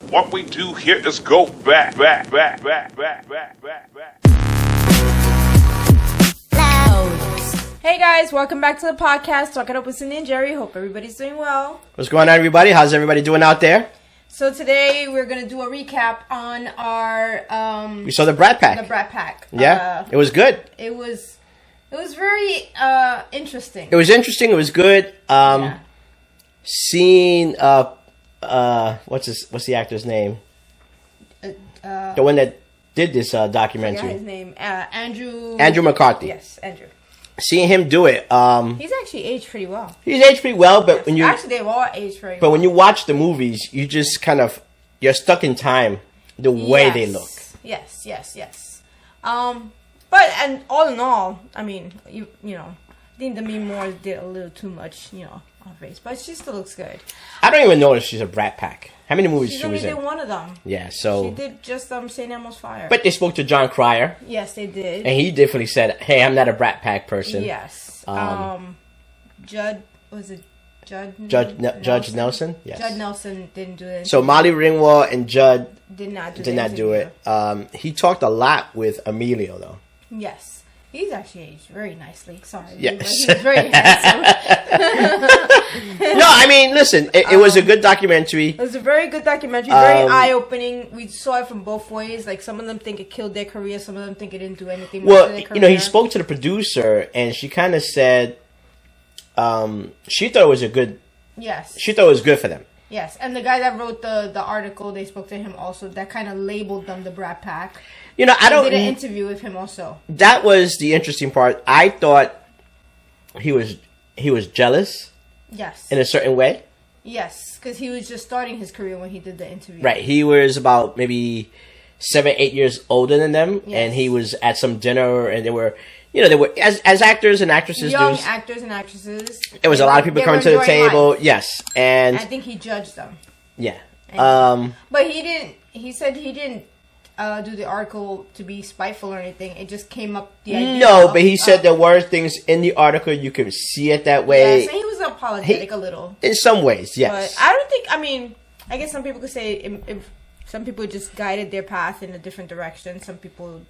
What we do here is go back. Hey guys, welcome back to the podcast, Talking Up with Cindy and Jerry. Hope everybody's doing well. What's going on, everybody? How's everybody doing out there? So today we're going to do a recap on our... We saw the Brat Pack. The Brat Pack. Yeah, it was good. It was very interesting. It was interesting. It was good. Seeing... what's the actor's name? The one that did this documentary. I forgot his name. Andrew McCarthy. Yes, Andrew. Seeing him do it. He's actually aged pretty well. He's aged pretty well, but when you actually they've all aged very well. But when you watch the movies, you just you're stuck in time the way they look. Yes. But and all in all, I mean, you know, I think Demi Moore did a little too much, you know, on face, but she still looks good. I don't even know if she's a Brat Pack. How many movies she was in? She only did one of them. Yeah, so she did just St. Elmo's Fire. But they spoke to John Cryer. Yes, they did, and he definitely said, "Hey, I'm not a Brat Pack person." Yes. Judge Nelson. Yes. Judd Nelson didn't do it. So Molly Ringwald and Judd did not do it. He talked a lot with Emilio, though. Yes. He's actually aged very nicely. Sorry. Yes. He's very handsome. No, I mean, listen, it was a good documentary. It was a very good documentary. Very eye-opening. We saw it from both ways. Like, some of them think it killed their career. Some of them think it didn't do anything well, to their career. You know, he spoke to the producer, and she kind of said she thought it was a good... Yes. She thought it was good for them. Yes, and the guy that wrote the article, they spoke to him also. That kind of labeled them the Brat Pack. You know, I did an interview with him also. That was the interesting part. I thought he was jealous. Yes. In a certain way. Yes, because he was just starting his career when he did the interview. Right. He was about maybe 7-8 years older than them, yes. And he was at some dinner, and they were as actors and actresses. Young actors and actresses. There was a lot of people coming to the table. Life. Yes, and I think he judged them. Yeah. But he didn't. He said he didn't do the article to be spiteful or anything. It just came up the idea. No, but he said there were things in the article you could see it that way. Yes, and he was apologetic a little. In some ways, yes. But I don't think. I mean, I guess some people could say if some people just guided their path in a different direction. Some people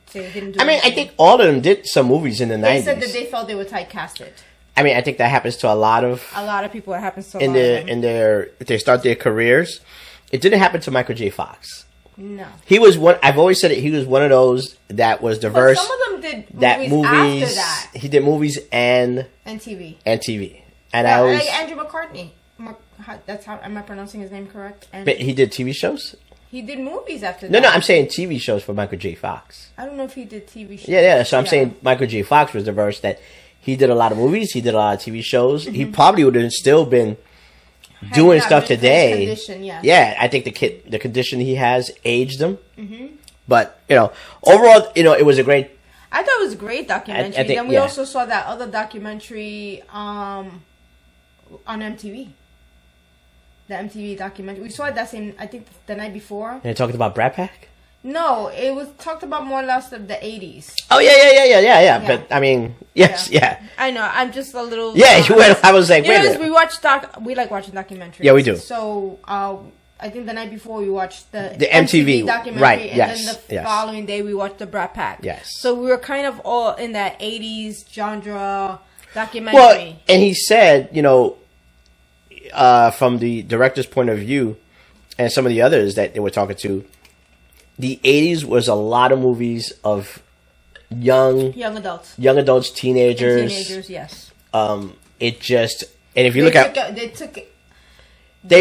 say they didn't do. I mean, I think all of them did some movies in the 90s. They said that they felt they were typecasted. I mean, I think that happens to a lot of people. It happens to if they start their careers. It didn't happen to Michael J. Fox. No, he was one. I've always said it. He was one of those that was diverse. But some of them did movies after that. He did movies and TV. And yeah, like Andrew McCartney. That's how am I pronouncing his name correct? But he did TV shows. He did movies after that. No, I'm saying TV shows for Michael J. Fox. I don't know if he did TV shows. Yeah. So I'm saying Michael J. Fox was diverse. That he did a lot of movies. He did a lot of TV shows. Mm-hmm. He probably would have still been doing stuff today. Condition, yes. Yeah, I think the condition he has aged him. Mm-hmm. But overall, it was a great. I thought it was a great documentary. I think, then we also saw that other documentary on MTV. The MTV documentary. We saw it I think the night before. And it talked about Brat Pack? No, it was talked about more or less of the 80s. Oh, yeah. But, I mean, yes, yeah. I know. I'm just a little... Yeah, I was like, wait a minute. We like watching documentaries. Yeah, we do. So, I think the night before we watched the MTV documentary. Right, and then the following day we watched the Brat Pack. Yes. So we were kind of all in that 80s genre documentary. Well, and he said, from the director's point of view, and some of the others that they were talking to, the 80s was a lot of movies of young adults, teenagers. Yes. It just, and if you look at, they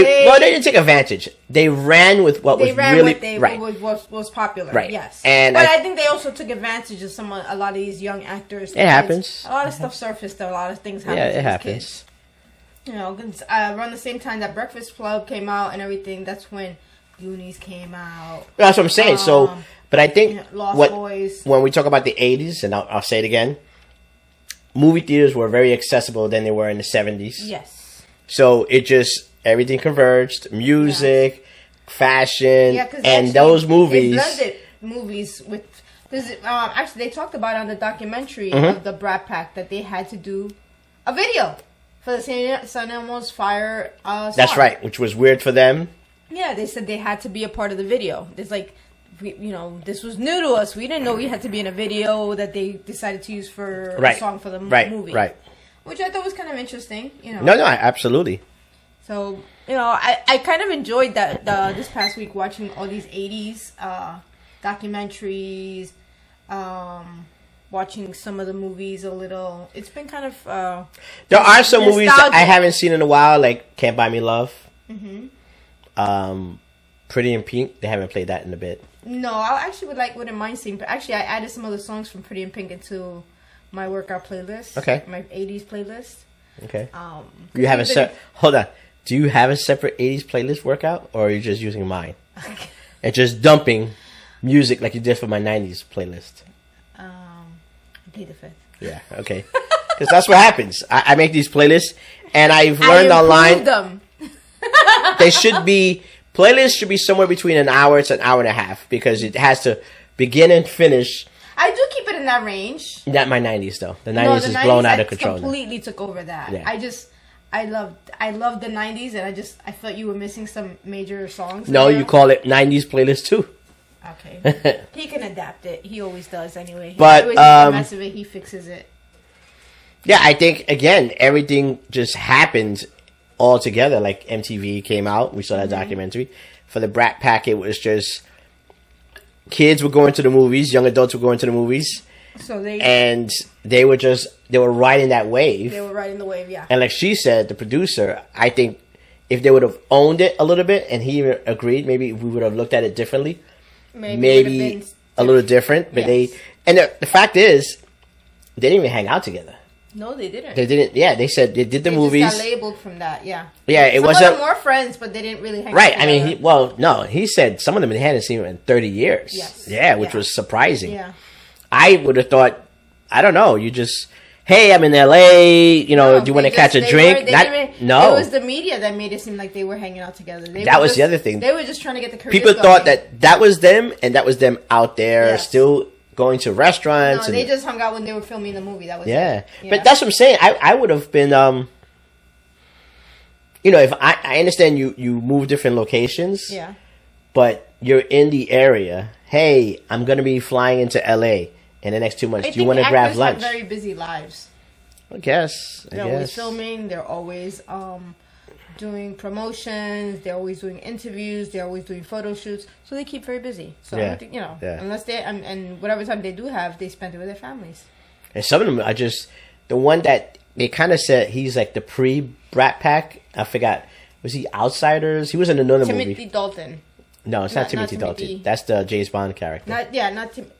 didn't take advantage. They ran with what was popular. Right. Yes. But I think they also took advantage of a lot of these young actors. It happens. A lot of stuff surfaced. A lot of things happened. Yeah, it to happens. Kids. Around the same time that Breakfast Club came out and everything, that's when Goonies came out. That's what I'm saying. But I think Lost Boys. When we talk about the 80s, and I'll say it again, movie theaters were very accessible than they were in the 70s. Yes. So everything converged, music, fashion, and those movies. It blended movies with... Because actually, they talked about on the documentary of the Brat Pack that they had to do a video for the St. Elmo's Fire song. That's right, which was weird for them. Yeah, they said they had to be a part of the video. It's like, this was new to us. We didn't know we had to be in a video that they decided to use for a song for the movie. Right. Which I thought was kind of interesting. No, absolutely. So, I kind of enjoyed that this past week watching all these 80s documentaries, watching some of the movies a little. It's been kind of there are some movies that I haven't seen in a while, like Can't Buy Me Love. Pretty in Pink. They haven't played that in a bit. No, I actually wouldn't mind seeing. But actually, I added some of the songs from Pretty in Pink into my workout playlist. Okay. My 80s playlist. Okay. You have hold on. Do you have a separate 80s playlist workout, or are you just using mine? And just dumping music like you did for my 90s playlist? Plead the fifth. Yeah, okay. Because that's what happens. I make these playlists, and I've learned online them. Playlists should be somewhere between an hour to an hour and a half, because it has to begin and finish. I do keep it in that range. Not my 90s though. The 90s is blown out of control. Completely took over that. Yeah. I loved the 90s, and I felt you were missing some major songs. No, you call it 90s playlist too. Okay. He can adapt it. He always does anyway. But he mess of it, he fixes it. Yeah, I think again everything just happened all together. Like MTV came out, we saw that documentary. For the Brat Pack, it was just kids were going to the movies, young adults were going to the movies. So they were riding that wave. They were riding the wave, yeah. And like she said, the producer, I think if they would have owned it a little bit, and he even agreed, maybe we would have looked at it differently. Maybe a little different. But yes. The fact is, they didn't even hang out together. No, they didn't. They didn't. Yeah, they said they did the movies. Just got labeled from that. Yeah. Yeah, it was. Some of them were friends, but they didn't really hang out together. Right. I mean, he said some of them they hadn't seen in 30 years. Yes. Yeah, which was surprising. Yeah. I would have thought, I don't know, you just, hey, I'm in LA, do you want to catch a drink? No. It was the media that made it seem like they were hanging out together. That was the other thing. They were just trying to get the careers People thought that was them, and that was them out there still going to restaurants. No, they just hung out when they were filming the movie. That was it. Yeah. But that's what I'm saying. I would have been, if I understand you move different locations. Yeah. But you're in the area. Hey, I'm going to be flying into LA in the next 2 months. Do you want to grab lunch? Have very busy lives. I guess. They're always filming. They're always doing promotions. They're always doing interviews. They're always doing photo shoots. So they keep very busy. So I don't think, unless they and whatever time they do have, they spend it with their families. And some of them are just the one that they kind of said he's like the pre-Brat Pack. I forgot. Was he Outsiders? He was in another movie. Timothy Dalton. No, it's not Timothy Dalton. That's the James Bond character.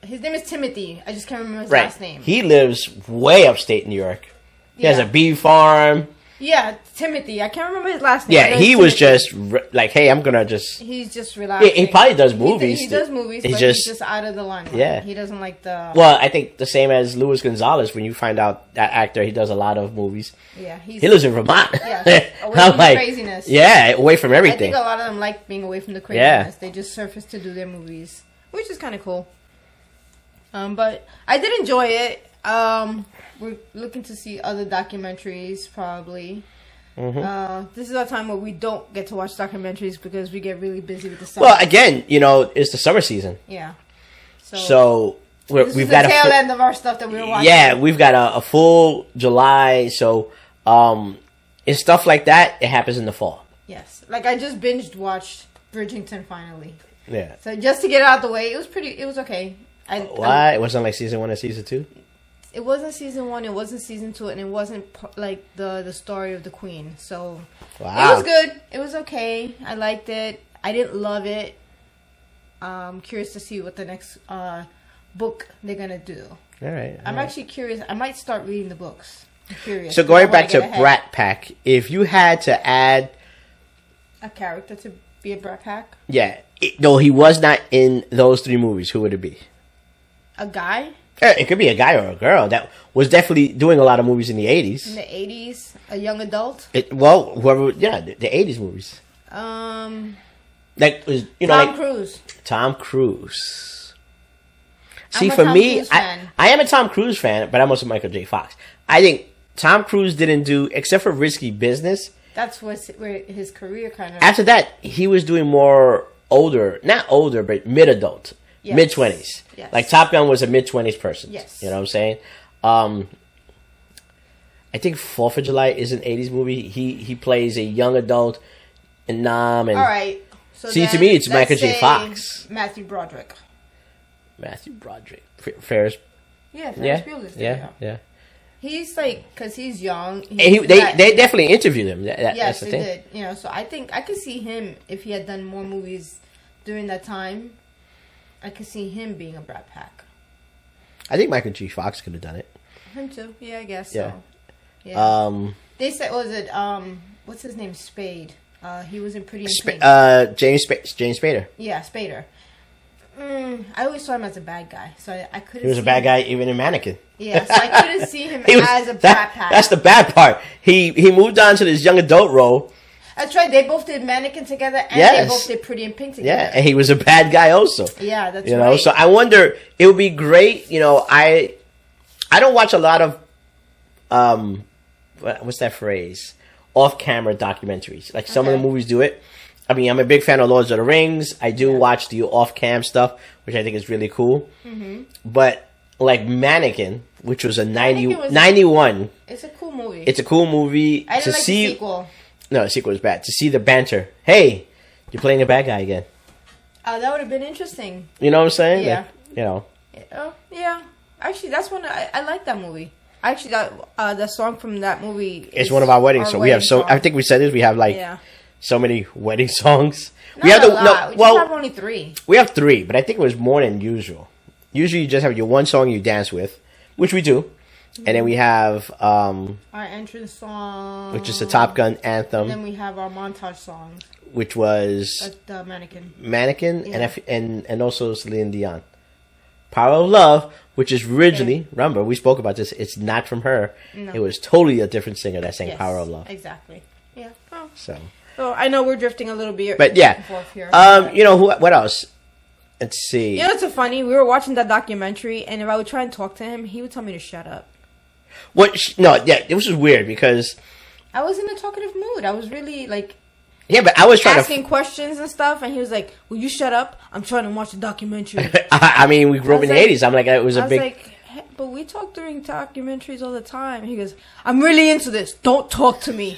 His name is Timothy. I just can't remember his last name. He lives way upstate New York. He has a bee farm. Yeah, Timothy. I can't remember his last name. Yeah, he was just like, hey, I'm going to just... He's just relaxing. He probably does movies. He does movies, but he's just out of the limelight. Yeah. He doesn't like the... Well, I think the same as Luis Gonzalez, when you find out that actor, he does a lot of movies. Yeah. He lives in Vermont. Yeah, away from the craziness. Yeah, away from everything. I think a lot of them like being away from the craziness. Yeah. They just surface to do their movies, which is kind of cool. But I did enjoy it. We're looking to see other documentaries, probably. Mm-hmm. This is our time where we don't get to watch documentaries because we get really busy with the summer. Well, again, it's the summer season. Yeah. So we've got the tail end of our stuff that we were watching. Yeah, we've got a full July. So, it's stuff like that. It happens in the fall. Yes, like I just watched Bridgerton finally. Yeah. So just to get it out of the way, it was okay. Why? It wasn't like season 1 and season 2? It wasn't season 1, it wasn't season 2, and it wasn't like the story of the Queen. So It was good. It was okay. I liked it. I didn't love it. Curious to see what the next book they're gonna do. All right. I'm actually curious. I might start reading the books. I'm curious. So going back to Brat Pack, if you had to add a character to be a Brat Pack, no, he was not in those 3 movies. Who would it be? A guy. It could be a guy or a girl that was definitely doing a lot of movies in the 80s. In the 80s? A young adult? Whoever, the 80s movies. Like, Tom Cruise. Tom Cruise. See, for me, I am a Tom Cruise fan, but I'm also Michael J. Fox. I think Tom Cruise didn't do, except for Risky Business, That's where his career kind of... After that, he was doing more not older, but mid-adult. Yes. Mid-20s. Yes. Like Top Gun was a mid-20s person. Yes. You know what I'm saying? I think 4th of July is an 80s movie. He plays a young adult in Nam. And all right. So see, to me, it's Michael J. Fox. Matthew Broderick. Ferris. Yeah, Ferris Bueller's there. Yeah. He's like, because he's young. They definitely interviewed him. Yes, that's the they thing. did. You know, so I think I could see him, if he had done more movies during that time, I could see him being a Brat Pack. I think Michael J. Fox could have done it. Him too. Yeah, I guess Yeah. so. Yeah. They said, what's his name? Spade. He was in Pretty in Pink. James Spader. Yeah, Spader. I always saw him as a bad guy, so I couldn't. He was a bad guy even in Mannequin. Yeah, so I couldn't see him as a Brat Pack. That's the bad part. He moved on to this young adult role. That's right. They both did Mannequin together, and they both did Pretty in Pink together. Yeah, and he was a bad guy also. Yeah, that's you know. right. So I wonder. It would be great. You know, I don't watch a lot of what's that phrase? Off-camera documentaries. Like some of the movies do it. I mean, I'm a big fan of Lords of the Rings. I do watch the off-cam stuff, which I think is really cool. Mm-hmm. But like Mannequin, which was a 91. It's a cool movie. It's a cool movie. I didn't like the sequel. No, the sequel was bad. To see the banter. Hey, you're playing a bad guy again. That would have been interesting. You know what I'm saying? Yeah. Like, you know. Yeah. Actually, that's one I like that movie. Actually, the song from that movie. It's one of our weddings. So we have I think we said this. We have like so many wedding songs. We have have only 3. We have 3, but I think it was more than usual. Usually, you just have your one song you dance with, which we do, and then we have our entrance song, which is the Top Gun anthem. And then we have our montage song, which was the Mannequin, and also Celine Dion. Power of Love, which is originally, remember, we spoke about this, it's not from her. No. It was totally a different singer that sang Power of Love. Exactly. Yeah. Oh. So I know we're drifting a little bit. But yeah. Here. You know, what else? Let's see. You know, it's so funny. We were watching that documentary, and if I would try and talk to him, he would tell me to shut up. It was just weird because I was in a talkative mood. I was really like... Yeah, but I was trying asking questions and stuff, and he was like, "Will you shut up? I'm trying to watch the documentary." I mean, we grew up in the 80s. I'm like, it was a big... hey, but we talk during documentaries all the time. And he goes, "I'm really into this. Don't talk to me."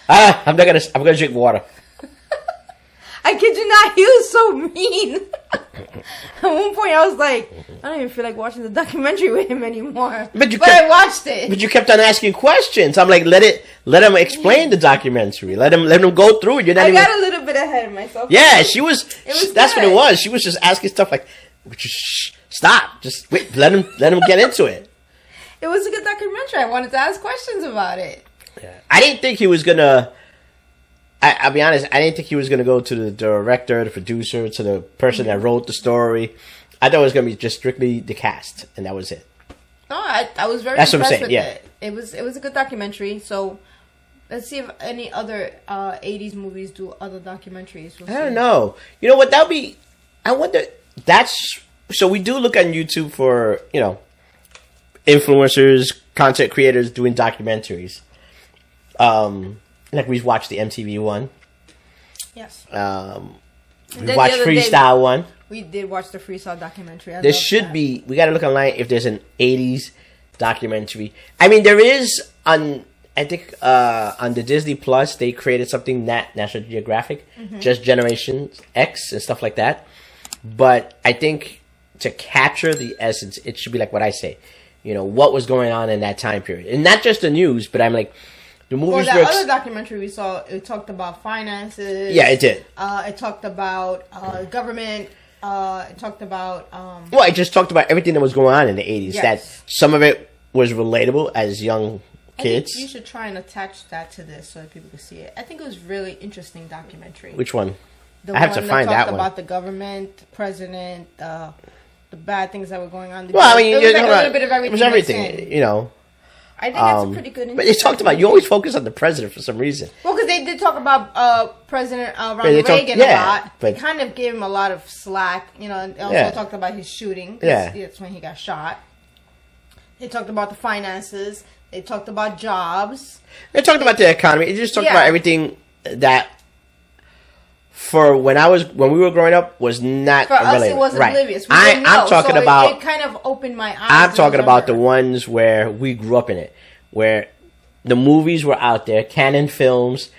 I'm gonna drink water. I kid you not, he was so mean. At one point, I was like, I don't even feel like watching the documentary with him anymore. But I watched it. But you kept on asking questions. I'm like, let him explain the documentary. Let him go through it. I got a little bit ahead of myself. Yeah, that's what it was. She was just asking stuff like, stop. Just wait. Let him get into it. It was a good documentary. I wanted to ask questions about it. Yeah. I didn't think he was gonna. I'll be honest, I didn't think he was going to go to the director, the producer, to the person that wrote the story. I thought it was going to be just strictly the cast, and that was it. No, I was very impressed with it. It was a good documentary, so let's see if any other 80s movies do other documentaries. I don't know. You know what, that would be... I wonder... So we do look on YouTube for, you know, influencers, content creators doing documentaries. Like we watched the MTV one. Yes. We watched Freestyle one. We did watch the Freestyle documentary. There should be. We got to look online if there's an 80s documentary. I mean, there is on. I think on the Disney Plus they created something National Geographic, just Generation X and stuff like that. But I think to capture the essence, it should be like what I say. You know, what was going on in that time period, and not just the news, but I'm like. The movies that other documentary we saw, it talked about finances. Yeah, it did. It talked about government. It talked about... Well, it just talked about everything that was going on in the 80s. Yes. That some of it was relatable as young kids. I think you should try and attach that to this so that people can see it. I think it was really interesting documentary. Which one? I have to find that one. About the government, the president, the bad things that were going on. Well, I mean, it was like a little bit of everything. It was everything, you know. I think that's a pretty good. But they talked about, you always focus on the president for some reason. Well, because they did talk about President Ronald Reagan a lot. But they kind of gave him a lot of slack, you know. And also talked about his shooting. That's when he got shot. They talked about the finances. They talked about jobs. They talked about the economy. They just talked about everything that, for when we were growing up, was not for us. related. It was oblivious. We I'm talking so about. It kind of opened my eyes. I'm talking about the ones where we grew up in it, where the movies were out there, canon films,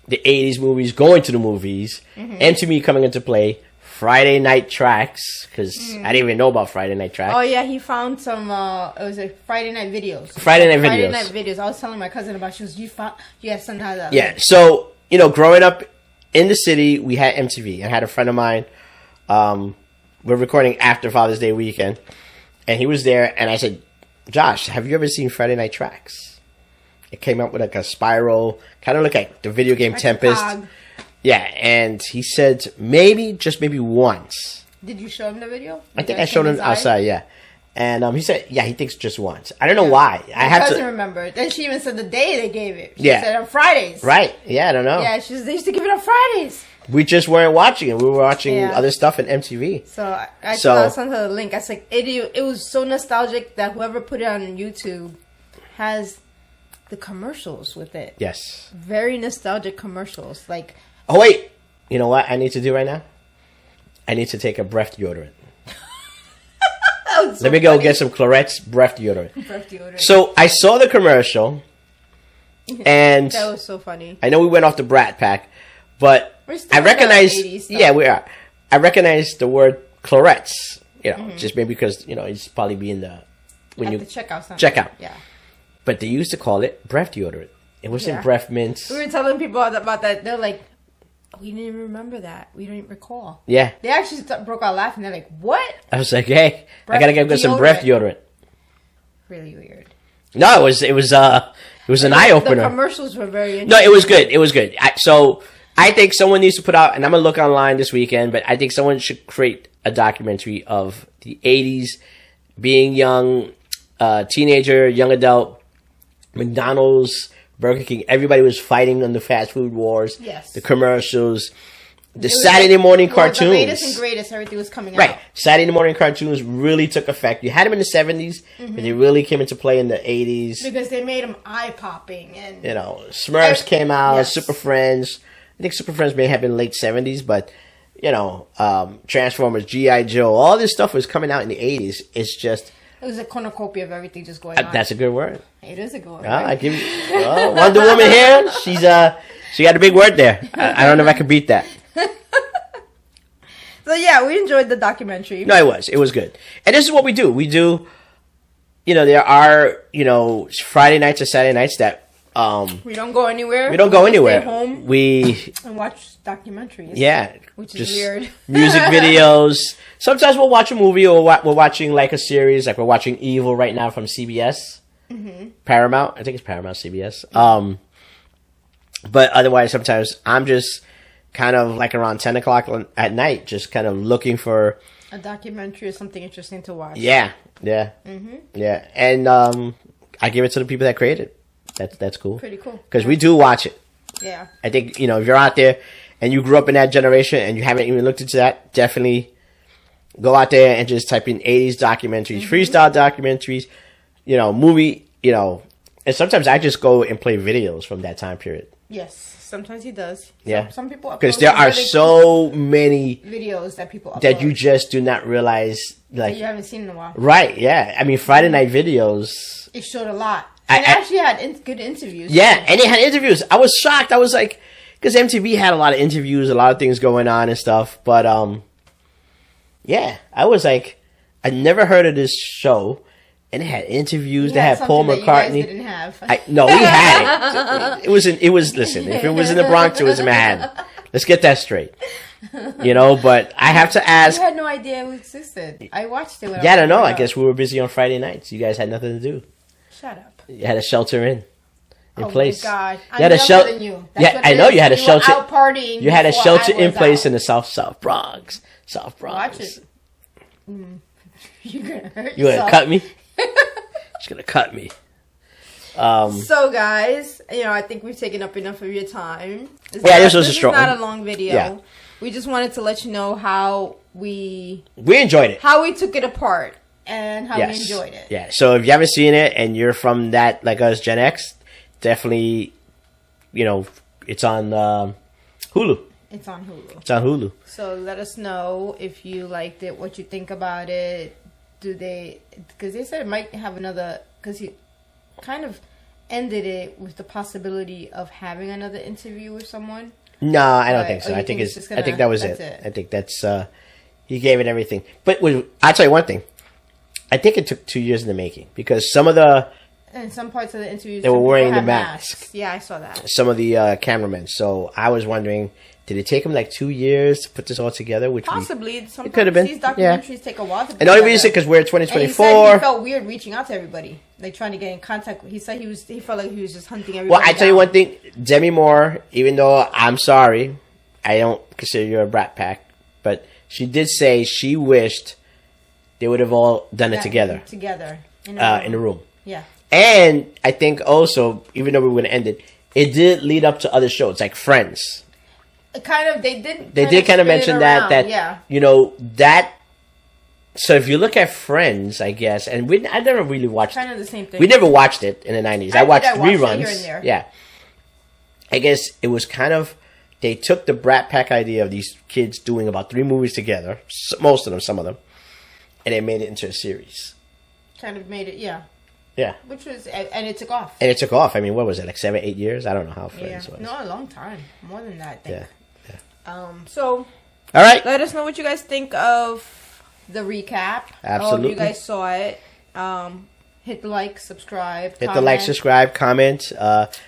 the 80s movies, going to the movies, MTV coming into play, Friday Night Tracks, because I didn't even know about Friday Night Tracks. Oh, yeah, he found some, it was like Friday Night Videos. Friday Night Videos. I was telling my cousin about, you have some kind of... Yeah, so, growing up in the city, we had MTV. I had a friend of mine, we're recording after Father's Day weekend, and he was there, and I said, Josh, have you ever seen Friday Night Tracks? It came out with like a spiral, kind of look like the video game like Tempest. Yeah, and he said just maybe once. Did you show him the video? I think I showed him outside, yeah. And he said, he thinks just once. I don't know why. I have to remember. Then she even said the day they gave it. She said on Fridays. Right. Yeah, I don't know. Yeah, they used to give it on Fridays. We just weren't watching it. We were watching other stuff in MTV. So I sent her the link. I was like, it was so nostalgic that whoever put it on YouTube has the commercials with it. Yes. Very nostalgic commercials. Like, oh, wait. You know what I need to do right now? I need to take a breath deodorant. Let me go get some Clorette's breath deodorant. So I saw the commercial, and that was so funny. I know we went off the Brat Pack, but I recognize. Yeah, we are. I recognize the word Clorette's. Just maybe because it's probably being the checkout. Yeah. But they used to call it breath deodorant. It wasn't breath mints. We were telling people about that. They're like, we didn't even remember that. We don't even recall. Yeah. They actually broke out laughing. They're like, what? I was like, hey, I gotta get some breath deodorant. Really weird. No, it was an eye opener. The commercials were very interesting. No, it was good. It was good. So I think someone needs to put out, and I'm gonna look online this weekend, but I think someone should create a documentary of the 80s, being young, teenager, young adult, McDonald's, Burger King, everybody was fighting on the fast food wars. Yes. The commercials, the Saturday morning cartoons. The latest and greatest, everything was coming out. Right. Saturday morning cartoons really took effect. You had them in the 70s, but they really came into play in the 80s. Because they made them eye-popping. And Smurfs came out, Super Friends. I think Super Friends may have been late 70s, but, Transformers, G.I. Joe, all this stuff was coming out in the 80s. It's just... It was a cornucopia of everything just going on. That's a good word. It is a good word. I give you Wonder Woman here. She got a big word there. I don't know if I could beat that. So yeah, we enjoyed the documentary. No, it was good. And this is what we do. We do. There are Friday nights or Saturday nights that we don't go anywhere. We don't go anywhere. Stay home. We watch documentaries. Yeah, which is weird. Music videos. Sometimes we'll watch a movie, or we're watching like a series. Like we're watching Evil right now from CBS, Paramount. I think it's Paramount CBS. But otherwise, sometimes I'm just kind of like around 10 o'clock at night, just kind of looking for a documentary or something interesting to watch. Yeah. And I give it to the people that created it. That's cool. Pretty cool. Because we do watch it. Yeah. I think, if you're out there and you grew up in that generation and you haven't even looked into that, definitely go out there and just type in 80s documentaries, freestyle documentaries, movie, and sometimes I just go and play videos from that time period. Yes. Sometimes he does. Yeah. Some people upload. Because there are so many videos that people upload that you just do not realize. Like, that you haven't seen in a while. Right, yeah. I mean, Friday Night Videos. It showed a lot. And it actually had good interviews. Yeah, and it had interviews. I was shocked. I was like, because MTV had a lot of interviews, a lot of things going on and stuff. But, yeah, I was like, I never heard of this show. And it had interviews. They had Paul McCartney. That you guys didn't have. No, we had it. Listen, if it was in the Bronx, it was in Manhattan. Let's get that straight. But I have to ask. You had no idea it existed. I watched it. I don't know. I guess we were busy on Friday nights. You guys had nothing to do. Shut up. You had a shelter in place. Oh my God! You had a shelter. Yeah, I know you had a shelter. Out partying. You had a shelter in place in the South Bronx. South Bronx. Watch it. You're gonna hurt yourself. You gonna cut me? She's gonna cut me. So guys, I think we've taken up enough of your time. This was a short one. This is not a long video. Yeah. We just wanted to let you know how we enjoyed it. How we took it apart. and how we enjoyed it. Yeah. So if you haven't seen it and you're from that, like us, Gen X, definitely, it's on Hulu. It's on Hulu. It's on Hulu. So let us know if you liked it, what you think about it. Because they said it might have another, because he kind of ended it with the possibility of having another interview with someone. No, I don't think so. I think that was it. I think that's he gave it everything. But I'll tell you one thing. I think it took 2 years in the making because some parts of the interviews they were wearing the masks. Yeah, I saw that. Some of the cameramen. So I was wondering, did it take them like 2 years to put this all together? Which possibly it could have been. These documentaries take a while to put and the only reason because we're 2024. And he said he felt weird reaching out to everybody, like trying to get in contact. He said he felt like he was just hunting everybody. Well, I tell you one thing, Demi Moore. Even though I'm sorry, I don't consider you a Brat Pack, but she did say she wished they would have all done it together in the room. Yeah. And I think also, even though we were going to end it, it did lead up to other shows like Friends. They did kind of mention that that. So if you look at Friends, I guess, and I never really watched. Kind of the same thing. We never watched it in the 90s. I watched reruns. Here and there. Yeah. I guess it was kind of they took the Brat Pack idea of these kids doing about 3 movies together, most of them, some of them, and they made it into a series. Kind of made it, yeah. Yeah. Which was, and it took off. And it took off. I mean, what was it, like 7, 8 years? I don't know how Friends was. No, a long time. More than that, I think. Yeah. So, all right. Let us know what you guys think of the recap. Absolutely. If you guys saw it. Hit the like, subscribe, Hit the like, subscribe, comment.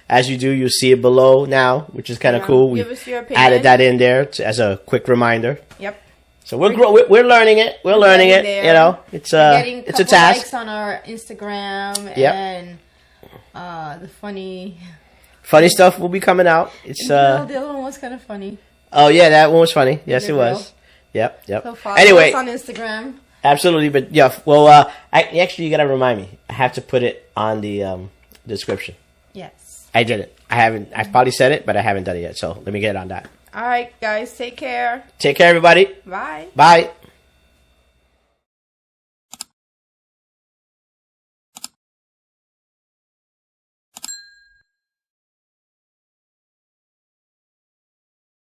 As you do, you'll see it below now, which is kind of cool. We give us your opinion. Added that in there as a quick reminder. Yep. So we're learning it. We're learning it. There. It's a task. Likes on our Instagram and the funny stuff will be coming out. It's the other one was kind of funny. Oh yeah, that one was funny. Yes, it was. Yep. So follow anyway, us on Instagram. Absolutely, but yeah. Well, actually, you gotta remind me. I have to put it on the description. Yes. I did it. I haven't. I've probably said it, but I haven't done it yet. So let me get on that. All right, guys. Take care. Take care, everybody. Bye. Bye.